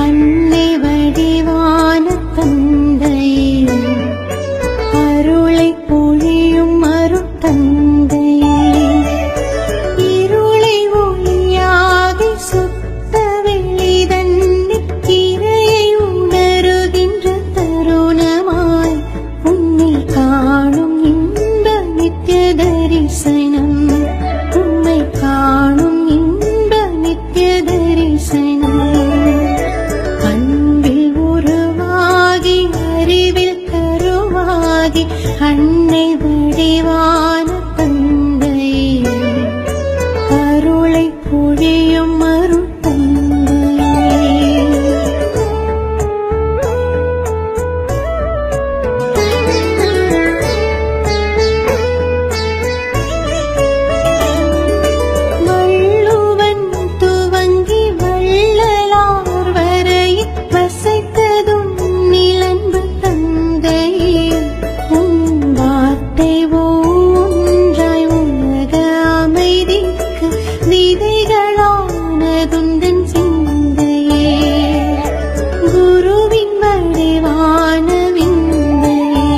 அன்னை வடிவான தந்தையே, அருளை பொழியும் அருட்தந்தையே, இருளை ஒளியாகி சுத்த வெளிதன்னில் இறையை உணருகின்ற தருணமாய் உன்னை காணும் இன்ப நித்ய தரிசனம், உன்னை காணும் இன்ப நித்ய தரிசனம். அன்பில் உருவாகி அறிவில் கருவாகி அன்னை வடிவான தந்தையே, அருளை பொழியும் அருட்தந்தையே. வள்ளுவன் துவங்கி வள்ளலார் வரை வசைத்ததும் நிலன்பு தந்தையே, உன் வார்த்தை ஒன்றாய் உலக அமைதிக்கு விதைகளானதுந்தன் சிந்தையே, குருவின் வடிவான விந்தையே,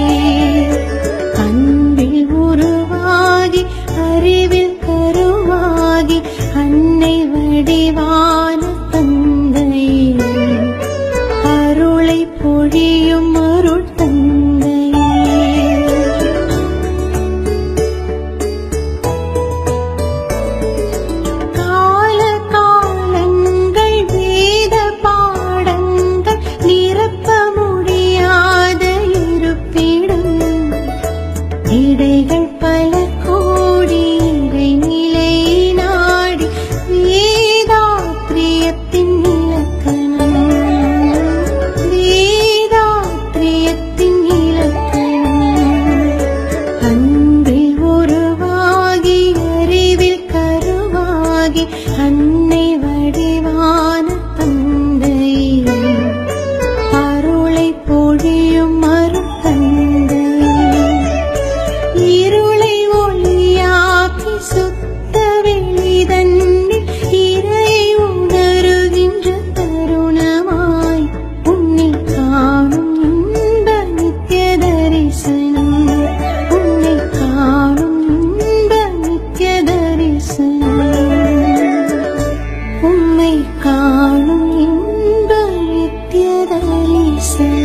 அன்பில் உருவாகி அறிவில் கருவாகி அன்னை வடிவான தந்தையே, அருளை பொழியும் அருட்தந்தையே. கால காலங்கள் வேத பாடங்கள் நிரப்ப முடியாத இருப்பிடம், இடைகள் பல கோடி இறைநிலை நாடி வேதாத்ரியத்தின் இலக்கணம், வேதாத்ரியத்தின் இலக்கணம். அன்பில் உருவாகி அறிவில் கருவாகி அன்னை வடிவான தந்தையே, அருளை பொழியும் அருட்தந்தையே, இருளை ஒளியாக்கி சுத்த வெளிதன்னில் இறையை உணருகின்ற தருணமாய் உன்னை காணும் இன்ப நித்ய தரிசனம், உன்னை காணும் இன்ப நித்ய தரிசனம், உம்மை காணும் இன்ப நித்ய தரிசனம்.